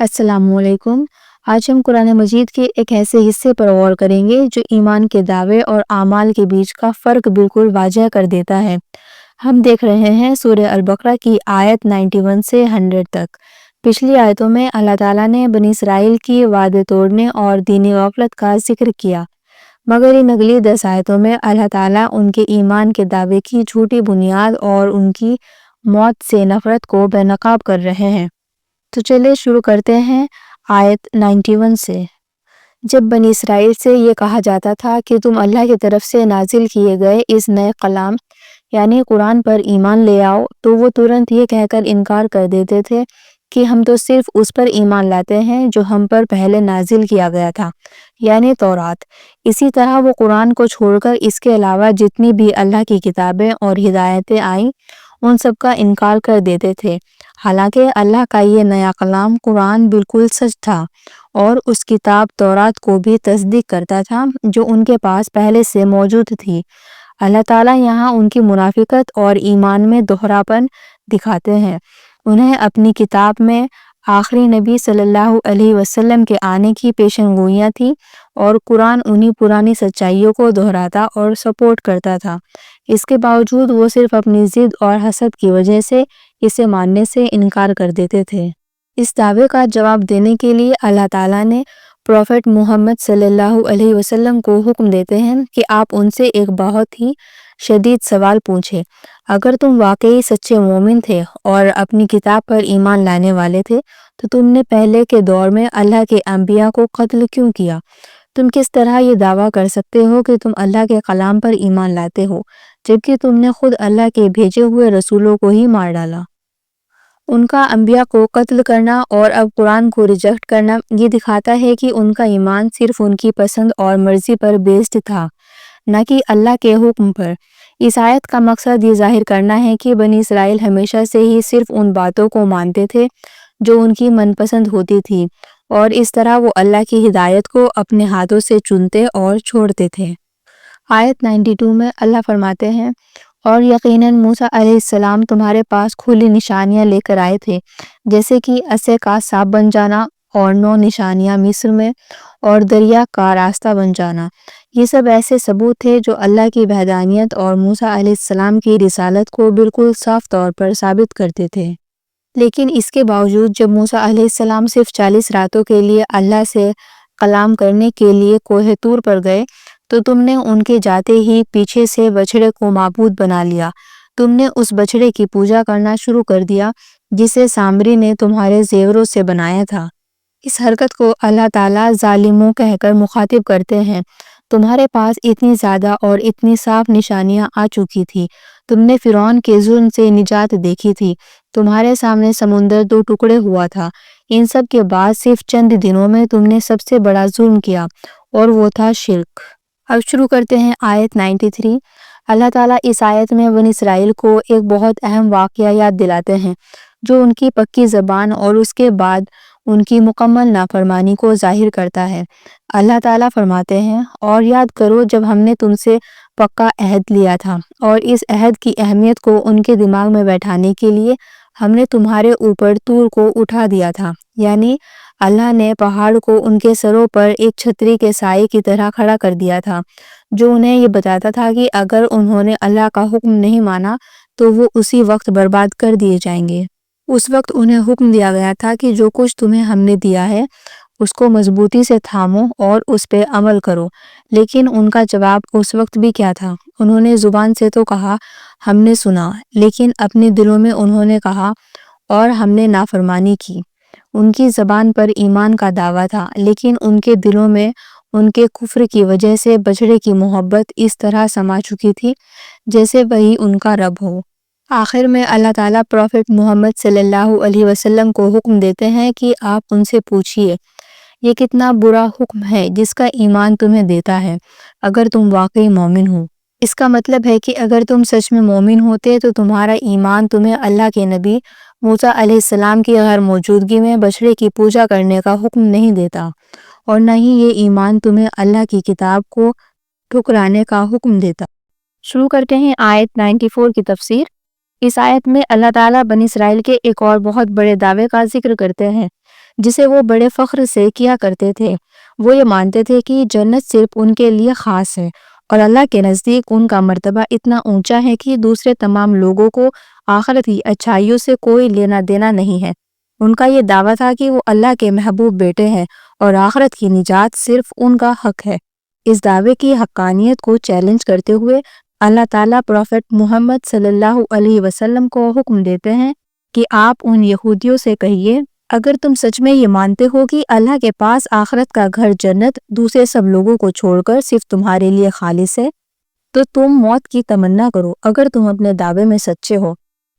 السلام علیکم۔ آج ہم قرآن مجید کے ایک ایسے حصے پر غور کریں گے جو ایمان کے دعوے اور اعمال کے بیچ کا فرق بالکل واضح کر دیتا ہے۔ ہم دیکھ رہے ہیں سورہ البقرہ کی آیت 91 سے 100 تک۔ پچھلی آیتوں میں اللہ تعالیٰ نے بنی اسرائیل کی وعدے توڑنے اور دینی غفلت کا ذکر کیا، مگر ان اگلی 10 آیتوں میں اللہ تعالیٰ ان کے ایمان کے دعوے کی جھوٹی بنیاد اور ان کی موت سے نفرت کو بے نقاب کر رہے ہیں۔ تو چلے شروع کرتے ہیں آیت 91 سے۔ جب بنی اسرائیل سے یہ کہا جاتا تھا کہ تم اللہ کی طرف سے نازل کیے گئے اس نئے کلام یعنی قرآن پر ایمان لے آؤ، تو وہ ترنت یہ کہہ کر انکار کر دیتے تھے کہ ہم تو صرف اس پر ایمان لاتے ہیں جو ہم پر پہلے نازل کیا گیا تھا، یعنی تورات۔ اسی طرح وہ قرآن کو چھوڑ کر اس کے علاوہ جتنی بھی اللہ کی کتابیں اور ہدایتیں آئیں ان سب کا انکار کر دیتے تھے، حالانکہ اللہ کا یہ نیا کلام قرآن بالکل سچ تھا اور اس کتاب تورات کو بھی تصدیق کرتا تھا جو ان کے پاس پہلے سے موجود تھی۔ اللہ تعالیٰ یہاں ان کی منافقت اور ایمان میں دوہراپن دکھاتے ہیں۔ انہیں اپنی کتاب میں آخری نبی صلی اللہ علیہ وسلم کے آنے کی پیشن گوئیاں تھیں اور قرآن انہی پرانی سچائیوں کو دہراتا اور سپورٹ کرتا تھا۔ اس کے باوجود وہ صرف اپنی ضد اور حسد کی وجہ سے اسے ماننے سے انکار کر دیتے تھے۔ اس دعوے کا جواب دینے کے لیے اللہ تعالیٰ نے پروفٹ محمد صلی اللہ علیہ وسلم کو حکم دیتے ہیں کہ آپ ان سے ایک بہت ہی شدید سوال پوچھیں۔ اگر تم واقعی سچے مومن تھے اور اپنی کتاب پر ایمان لانے والے تھے تو تم نے پہلے کے دور میں اللہ کے انبیاء کو قتل کیوں کیا؟ تم کس طرح یہ دعویٰ کر سکتے ہو کہ تم اللہ کے کلام پر ایمان لاتے ہو جبکہ تم نے خود اللہ کے بھیجے ہوئے رسولوں کو ہی مار ڈالا؟ ان کا انبیاء کو قتل کرنا اور اب قرآن کو ریجیکٹ کرنا یہ دکھاتا ہے کہ ان کا ایمان صرف ان کی پسند اور مرضی پر بیسڈ تھا، نہ کہ اللہ کے حکم پر۔ اس آیت کا مقصد یہ ظاہر کرنا ہے کہ بنی اسرائیل ہمیشہ سے ہی صرف ان باتوں کو مانتے تھے جو ان کی من پسند ہوتی تھی، اور اس طرح وہ اللہ کی ہدایت کو اپنے ہاتھوں سے چنتے اور چھوڑتے تھے۔ آیت 92 میں اللہ فرماتے ہیں، اور یقیناً موسیٰ علیہ السلام تمہارے پاس کھلی نشانیاں لے کر آئے تھے، جیسے کہ عصا کا سانپ بن جانا اور 9 نشانیاں مصر میں اور دریا کا راستہ بن جانا۔ یہ سب ایسے ثبوت تھے جو اللہ کی وحدانیت اور موسیٰ علیہ السلام کی رسالت کو بالکل صاف طور پر ثابت کرتے تھے۔ لیکن اس کے باوجود جب موسیٰ علیہ السلام صرف 40 راتوں کے لیے اللہ سے کلام کرنے کے لیے کوہ طور پر گئے تو تم نے ان کے جاتے ہی پیچھے سے بچھڑے کو معبود بنا لیا۔ تم نے اس بچھڑے کی پوجا کرنا شروع کر دیا جسے سامری نے تمہارے زیوروں سے بنایا تھا۔ اس حرکت کو اللہ تعالیٰ ظالموں کہہ کر مخاطب کرتے ہیں۔ تمہارے پاس اتنی زیادہ اور اتنی صاف نشانیاں آ چکی تھی، تم نے فرعون کے ظلم سے نجات دیکھی تھی، تمہارے سامنے سمندر 2 ٹکڑے ہوا تھا۔ ان سب کے بعد صرف چند دنوں میں تم نے سب سے بڑا ظلم کیا اور وہ تھا شرک۔ اب شروع کرتے ہیں آیت 93۔ اللہ تعالیٰ اس آیت میں بنی اسرائیل کو ایک بہت اہم واقعہ یاد دلاتے ہیں جو ان کی پکی زبان اور اس کے بعد ان کی مکمل نافرمانی کو ظاہر کرتا ہے۔ اللہ تعالیٰ فرماتے ہیں، اور یاد کرو جب ہم نے تم سے پکا عہد لیا تھا اور اس عہد کی اہمیت کو ان کے دماغ میں بیٹھانے کے لیے ہم نے تمہارے اوپر طور کو اٹھا دیا تھا، یعنی اللہ نے پہاڑ کو ان کے سروں پر ایک چھتری کے سائے کی طرح کھڑا کر دیا تھا جو انہیں یہ بتاتا تھا کہ اگر انہوں نے اللہ کا حکم نہیں مانا تو وہ اسی وقت برباد کر دیے جائیں گے۔ اس وقت انہیں حکم دیا گیا تھا کہ جو کچھ تمہیں ہم نے دیا ہے اس کو مضبوطی سے تھامو اور اس پہ عمل کرو، لیکن ان کا جواب اس وقت بھی کیا تھا؟ انہوں نے زبان سے تو کہا ہم نے سنا، لیکن اپنے دلوں میں انہوں نے کہا اور ہم نے نافرمانی کی۔ ان کی زبان پر ایمان کا دعویٰ تھا لیکن ان کے دلوں میں ان کے کفر کی وجہ سے بچڑے کی محبت اس طرح سما چکی تھی جیسے وہی ان کا رب ہو۔ آخر میں اللہ تعالیٰ پروفٹ محمد صلی اللہ علیہ وسلم کو حکم دیتے ہیں کہ آپ ان سے پوچھئے یہ کتنا برا حکم ہے جس کا ایمان تمہیں دیتا ہے اگر تم واقعی مومن ہو۔ اس کا مطلب ہے کہ اگر تم سچ میں مومن ہوتے تو تمہارا ایمان تمہیں اللہ کے نبی موسیٰ علیہ السلام کی غیر موجودگی میں بچڑے کی پوجا کرنے کا حکم نہیں دیتا، اور نہ ہی یہ ایمان تمہیں اللہ کی کتاب کو ٹھکرانے کا حکم دیتا۔ شروع کرتے ہیں آیت 94 کی تفسیر۔ اس آیت میں اللہ تعالیٰ بنی اسرائیل کے ایک اور بہت بڑے دعوے کا ذکر کرتے ہیں جسے وہ بڑے فخر سے کیا کرتے تھے۔ وہ یہ مانتے تھے کہ جنت صرف ان کے لیے خاص ہے اور اللہ کے نزدیک ان کا مرتبہ اتنا اونچا ہے کہ دوسرے تمام لوگوں کو آخرت کی اچھائیوں سے کوئی لینا دینا نہیں ہے۔ ان کا یہ دعویٰ تھا کہ وہ اللہ کے محبوب بیٹے ہیں اور آخرت کی نجات صرف ان کا حق ہے۔ اس دعوے کی حقانیت کو چیلنج کرتے ہوئے اللہ تعالیٰ پروفٹ محمد صلی اللہ علیہ وسلم کو حکم دیتے ہیں کہ آپ ان یہودیوں سے کہیے، اگر تم سچ میں یہ مانتے ہو کہ اللہ کے پاس آخرت کا گھر جنت دوسرے سب لوگوں کو چھوڑ کر صرف تمہارے لیے خالص ہے تو تم موت کی تمنا کرو اگر تم اپنے دعوے میں سچے ہو۔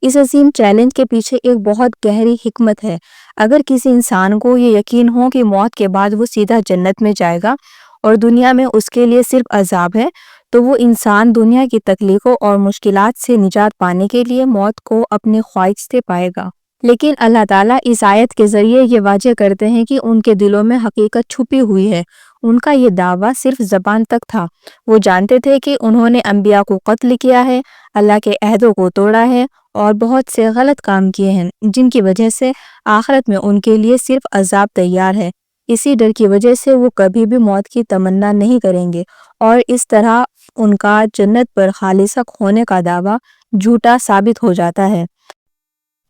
اس عظیم چیلنج کے پیچھے ایک بہت گہری حکمت ہے۔ اگر کسی انسان کو یہ یقین ہو کہ موت کے بعد وہ سیدھا جنت میں جائے گا اور دنیا میں اس کے لیے صرف عذاب ہے، تو وہ انسان دنیا کی تکلیفوں اور مشکلات سے نجات پانے کے لیے موت کو اپنی خواہش سے پائے گا۔ لیکن اللہ تعالیٰ اس آیت کے ذریعے یہ واضح کرتے ہیں کہ ان کے دلوں میں حقیقت چھپی ہوئی ہے۔ ان کا یہ دعویٰ صرف زبان تک تھا۔ وہ جانتے تھے کہ انہوں نے انبیاء کو قتل کیا ہے، اللہ کے عہدوں کو توڑا ہے اور بہت سے غلط کام کیے ہیں جن کی وجہ سے آخرت میں ان کے لیے صرف عذاب تیار ہے۔ اسی ڈر کی وجہ سے وہ کبھی بھی موت کی تمنا نہیں کریں گے اور اس طرح ان کا جنت پر خالص حق ہونے کا دعویٰ جھوٹا ثابت ہو جاتا ہے۔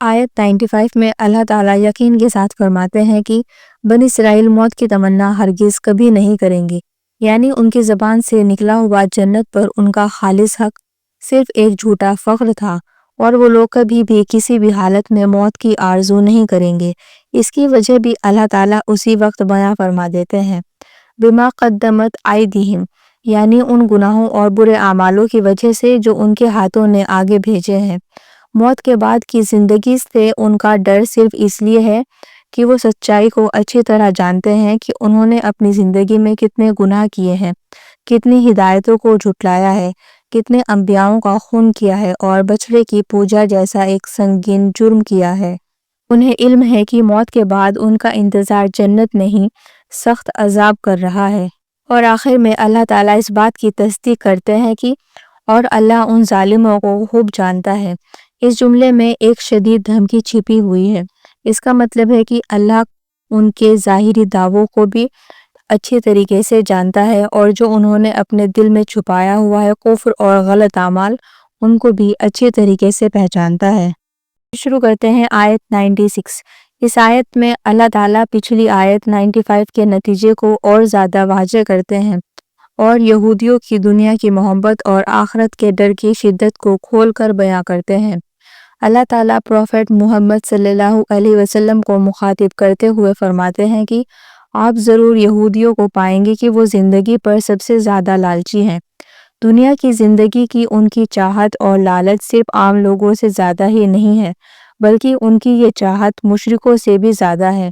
آیت 95 میں اللہ تعالیٰ یقین کے ساتھ فرماتے ہیں کہ بنی اسرائیل موت کی تمنا ہرگز کبھی نہیں کریں گے، یعنی ان کی زبان سے نکلا ہوا جنت پر ان کا خالص حق صرف ایک جھوٹا فخر تھا اور وہ لوگ کبھی بھی کسی بھی حالت میں موت کی آرزو نہیں کریں گے۔ اس کی وجہ بھی اللہ تعالیٰ اسی وقت بیان فرما دیتے ہیں، بما قدمت ایدیہم، یعنی ان گناہوں اور برے اعمالوں کی وجہ سے جو ان کے ہاتھوں نے آگے بھیجے ہیں۔ موت کے بعد کی زندگی سے ان کا ڈر صرف اس لیے ہے کہ وہ سچائی کو اچھی طرح جانتے ہیں کہ انہوں نے اپنی زندگی میں کتنے گناہ کیے ہیں، کتنی ہدایتوں کو جھٹلایا ہے، کتنے انبیاؤں کا خون کیا ہے اور بچڑے کی پوجا جیسا ایک سنگین جرم کیا ہے۔ انہیں علم ہے کہ موت کے بعد ان کا انتظار جنت نہیں، سخت عذاب کر رہا ہے۔ اور آخر میں اللہ تعالیٰ اس بات کی تصدیق کرتے ہیں کہ اور اللہ ان ظالموں کو خوب جانتا ہے۔ اس جملے میں ایک شدید دھمکی چھپی ہوئی ہے۔ اس کا مطلب ہے کہ اللہ ان کے ظاہری دعووں کو بھی اچھی طریقے سے جانتا ہے اور جو انہوں نے اپنے دل میں چھپایا ہوا ہے کفر اور غلط اعمال، ان کو بھی اچھی طریقے سے پہچانتا ہے۔ شروع کرتے ہیں آیت 96۔ اس آیت میں اللہ تعالیٰ پچھلی آیت 95 کے نتیجے کو اور زیادہ واضح کرتے ہیں اور یہودیوں کی دنیا کی محبت اور آخرت کے ڈر کی شدت کو کھول کر بیان کرتے ہیں۔ اللہ تعالیٰ پروفٹ محمد صلی اللہ علیہ وسلم کو مخاطب کرتے ہوئے فرماتے ہیں کہ آپ ضرور یہودیوں کو پائیں گے کہ وہ زندگی پر سب سے زیادہ لالچی ہیں۔ دنیا کی زندگی کی ان کی چاہت اور لالچ صرف عام لوگوں سے زیادہ ہی نہیں ہے، بلکہ ان کی یہ چاہت مشرکوں سے بھی زیادہ ہے۔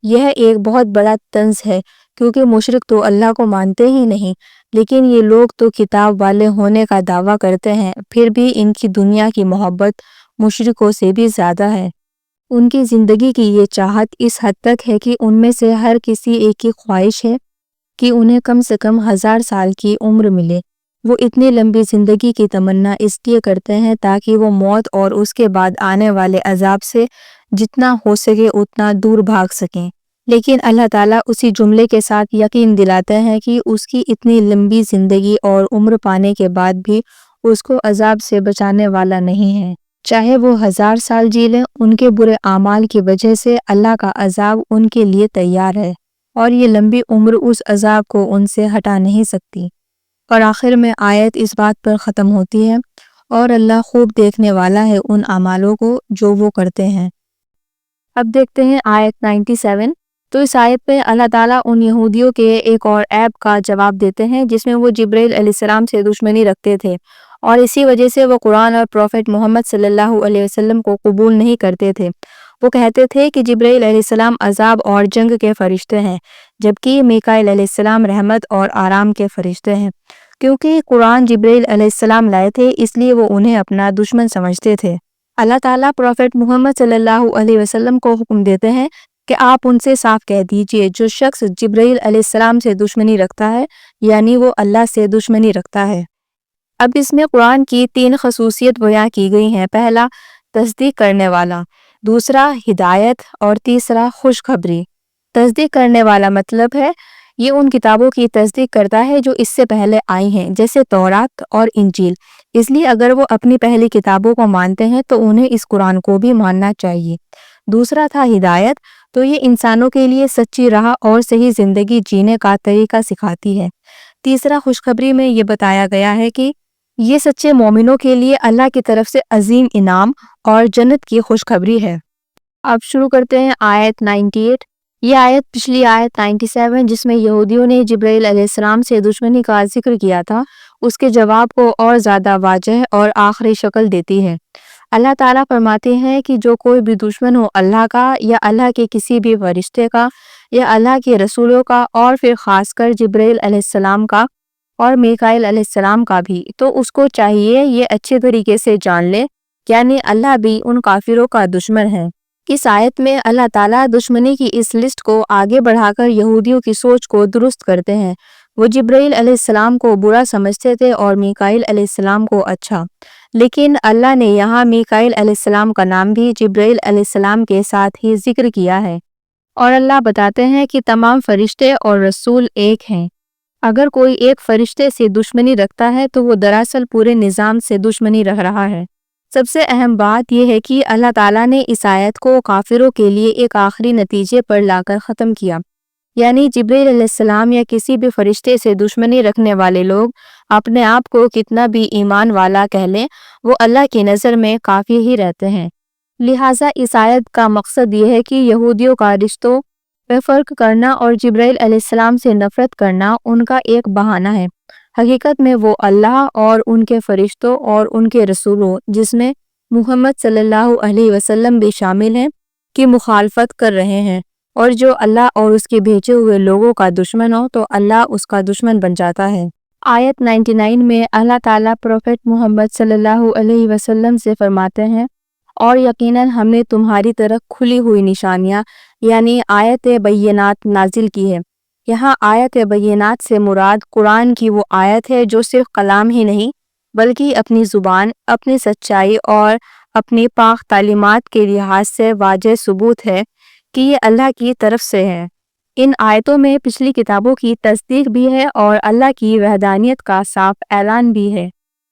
یہ ایک بہت بڑا طنز ہے کیونکہ مشرک تو اللہ کو مانتے ہی نہیں، لیکن یہ لوگ تو کتاب والے ہونے کا دعویٰ کرتے ہیں، پھر بھی ان کی دنیا کی محبت مشرکوں سے بھی زیادہ ہے۔ ان کی زندگی کی یہ چاہت اس حد تک ہے کہ ان میں سے ہر کسی ایک کی خواہش ہے کہ انہیں کم سے کم 1000 سال کی عمر ملے۔ وہ اتنی لمبی زندگی کی تمنا اس لیے کرتے ہیں تاکہ وہ موت اور اس کے بعد آنے والے عذاب سے جتنا ہو سکے اتنا دور بھاگ سکیں۔ لیکن اللہ تعالیٰ اسی جملے کے ساتھ یقین دلاتے ہیں کہ اس کی اتنی لمبی زندگی اور عمر پانے کے بعد بھی اس کو عذاب سے بچانے والا نہیں ہے۔ چاہے وہ 1000 سال جی لیں، ان کے برے اعمال کی وجہ سے اللہ کا عذاب ان کے لیے تیار ہے اور یہ لمبی عمر اس عذاب کو ان سے ہٹا نہیں سکتی۔ اور آخر میں آیت اس بات پر ختم ہوتی ہے، اور اللہ خوب دیکھنے والا ہے ان اعمالوں کو جو وہ کرتے ہیں۔ اب دیکھتے ہیں آیت 97۔ تو اس آیت پہ اللہ تعالیٰ ان یہودیوں کے ایک اور عیب کا جواب دیتے ہیں جس میں وہ جبرائیل علیہ السلام سے دشمنی رکھتے تھے اور اسی وجہ سے وہ قرآن اور پروفٹ محمد صلی اللہ علیہ وسلم کو قبول نہیں کرتے تھے۔ وہ کہتے تھے کہ جبرائیل علیہ السلام عذاب اور جنگ کے فرشتے ہیں، جبکہ میکائیل علیہ السلام رحمت اور آرام کے فرشتے ہیں۔ کیونکہ قرآن جبرائیل علیہ السلام لائے تھے اس لیے وہ انہیں اپنا دشمن سمجھتے تھے۔ اللہ تعالیٰ پروفٹ محمد صلی اللہ علیہ وسلم کو حکم دیتے ہیں کہ آپ ان سے صاف کہہ دیجئے جو شخص جبرائیل علیہ السلام سے دشمنی رکھتا ہے یعنی وہ اللہ سے دشمنی رکھتا ہے۔ اب اس میں قرآن کی 3 خصوصیت بیان کی گئی ہیں۔ پہلا، تصدیق کرنے والا، دوسرا ہدایت اور تیسرا خوشخبری۔ تصدیق کرنے والا مطلب ہے یہ ان کتابوں کی تصدیق کرتا ہے جو اس سے پہلے آئی ہیں، جیسے تورات اور انجیل۔ اس لیے اگر وہ اپنی پہلی کتابوں کو مانتے ہیں تو انہیں اس قرآن کو بھی ماننا چاہیے۔ دوسرا تھا ہدایت، تو یہ انسانوں کے لیے سچی راہ اور صحیح زندگی جینے کا طریقہ سکھاتی ہے۔ تیسرا خوشخبری میں یہ بتایا گیا ہے کہ یہ سچے مومنوں کے لیے اللہ کی طرف سے عظیم انعام اور جنت کی خوشخبری ہے۔ اب شروع کرتے ہیں آیت 98۔ یہ آیت پچھلی آیت 97 جس میں یہودیوں نے جبرائیل علیہ السلام سے دشمنی کا ذکر کیا تھا، اس کے جواب کو اور زیادہ واضح اور آخری شکل دیتی ہے۔ اللہ تعالیٰ فرماتے ہیں کہ جو کوئی بھی دشمن ہو اللہ کا یا اللہ کے کسی بھی فرشتے کا یا اللہ کے رسولوں کا، اور پھر خاص کر جبرائیل علیہ السلام کا اور میکائیل علیہ السلام کا بھی، تو اس کو چاہیے یہ اچھے طریقے سے جان لے، یعنی اللہ بھی ان کافروں کا دشمن ہے۔ اس آیت میں اللہ تعالیٰ دشمنی کی اس لسٹ کو آگے بڑھا کر یہودیوں کی سوچ کو درست کرتے ہیں۔ وہ جبرائیل علیہ السلام کو برا سمجھتے تھے اور میکائیل علیہ السلام کو اچھا، لیکن اللہ نے یہاں میکائیل علیہ السلام کا نام بھی جبرائیل علیہ السلام کے ساتھ ہی ذکر کیا ہے، اور اللہ بتاتے ہیں کہ تمام فرشتے اور رسول ایک ہیں۔ اگر کوئی ایک فرشتے سے دشمنی رکھتا ہے تو وہ دراصل پورے نظام سے دشمنی رکھ رہا ہے۔ سب سے اہم بات یہ ہے کہ اللہ تعالیٰ نے اس آیت کو کافروں کے لیے ایک آخری نتیجے پر لا کر ختم کیا، یعنی جبرائیل علیہ السلام یا کسی بھی فرشتے سے دشمنی رکھنے والے لوگ اپنے آپ کو کتنا بھی ایمان والا کہہ لیں، وہ اللہ کی نظر میں کافی ہی رہتے ہیں۔ لہٰذا اس آیت کا مقصد یہ ہے کہ یہودیوں کا رشتوں میں فرق کرنا اور جبرائیل علیہ السلام سے نفرت کرنا ان کا ایک بہانہ ہے۔ حقیقت میں وہ اللہ اور ان کے فرشتوں اور ان کے رسولوں، جس میں محمد صلی اللہ علیہ وسلم بھی شامل ہیں، کی مخالفت کر رہے ہیں، اور جو اللہ اور اس کے بھیجے ہوئے لوگوں کا دشمن ہو تو اللہ اس کا دشمن بن جاتا ہے۔ آیت 99 میں اللہ تعالیٰ پروفیٹ محمد صلی اللہ علیہ وسلم سے فرماتے ہیں، اور یقیناً ہم نے تمہاری طرف کھلی ہوئی نشانیاں یعنی آیت بینات نازل کی ہے۔ یہاں آیت بینات سے مراد قرآن کی وہ آیت ہے جو صرف کلام ہی نہیں بلکہ اپنی زبان، اپنی سچائی اور اپنی پاک تعلیمات کے لحاظ سے واضح ثبوت ہے کہ یہ اللہ کی طرف سے ہے۔ ان آیتوں میں پچھلی کتابوں کی تصدیق بھی ہے اور اللہ کی وحدانیت کا صاف اعلان بھی ہے،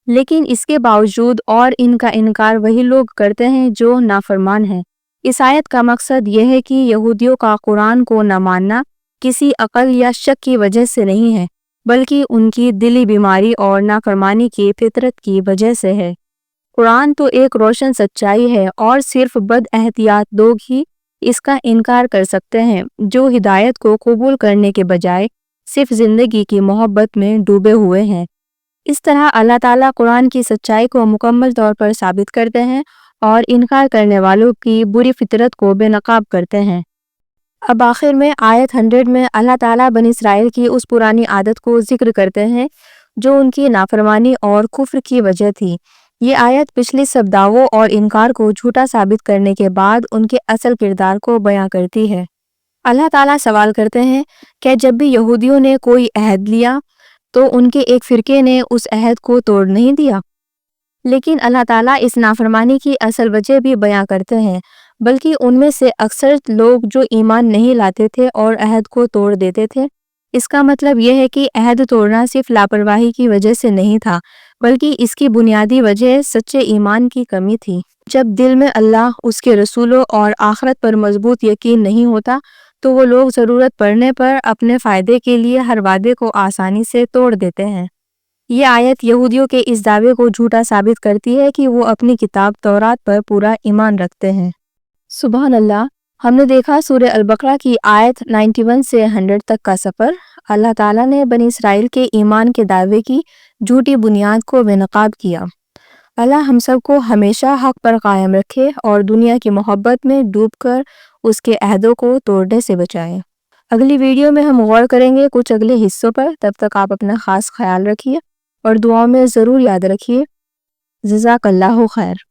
لیکن اس کے باوجود اور ان کا انکار وہی لوگ کرتے ہیں جو نافرمان ہیں۔ اس آیت کا مقصد یہ ہے کہ یہودیوں کا قرآن کو نہ ماننا کسی عقل یا شک کی وجہ سے نہیں ہے، بلکہ ان کی دلی بیماری اور نافرمانی کی فطرت کی وجہ سے ہے۔ قرآن تو ایک روشن سچائی ہے اور صرف بد احتیاط لوگ ہی اس کا انکار کر سکتے ہیں، جو ہدایت کو قبول کرنے کے بجائے صرف زندگی کی محبت میں ڈوبے ہوئے ہیں۔ اس طرح اللہ تعالیٰ قرآن کی سچائی کو مکمل طور پر ثابت کرتے ہیں اور انکار کرنے والوں کی بری فطرت کو بے نقاب کرتے ہیں۔ اب آخر میں آیت 100 میں اللہ تعالیٰ بنی اسرائیل کی اس پرانی عادت کو ذکر کرتے ہیں جو ان کی نافرمانی اور کفر کی وجہ تھی۔ یہ آیت پچھلی سب دعووں اور انکار کو جھوٹا ثابت کرنے کے بعد ان کے اصل کردار کو بیان کرتی ہے۔ اللہ تعالیٰ سوال کرتے ہیں کہ جب بھی یہودیوں نے کوئی عہد لیا تو ان کے ایک فرقے نے اس عہد کو توڑ نہیں دیا؟ لیکن اللہ تعالیٰ اس نافرمانی کی اصل وجہ بھی بیان کرتے ہیں، بلکہ ان میں سے اکثر لوگ جو ایمان نہیں لاتے تھے اور عہد کو توڑ دیتے تھے۔ اس کا مطلب یہ ہے کہ عہد توڑنا صرف لاپرواہی کی وجہ سے نہیں تھا، بلکہ اس کی بنیادی وجہ سچے ایمان کی کمی تھی۔ جب دل میں اللہ، اس کے رسولوں اور آخرت پر مضبوط یقین نہیں ہوتا تو وہ لوگ ضرورت پڑنے پر اپنے فائدے کے لیے ہر وعدے کو آسانی سے توڑ دیتے ہیں۔ یہ آیت یہودیوں کے اس دعوے کو جھوٹا ثابت کرتی ہے کہ وہ اپنی کتاب تورات پر پورا ایمان رکھتے ہیں۔ سبحان اللہ! ہم نے دیکھا سورہ البقرہ کی آیت 91 سے 100 تک کا سفر۔ اللہ تعالیٰ نے بنی اسرائیل کے ایمان کے دعوے کی جھوٹی بنیاد کو بے نقاب کیا۔ اللہ ہم سب کو ہمیشہ حق پر قائم رکھے اور دنیا کی محبت میں ڈوب کر اس کے عہدوں کو توڑنے سے بچائے۔ اگلی ویڈیو میں ہم غور کریں گے کچھ اگلے حصوں پر۔ تب تک آپ اپنا خاص خیال رکھیے اور دعاؤں میں ضرور یاد رکھیے۔ جزاک اللہ خیر۔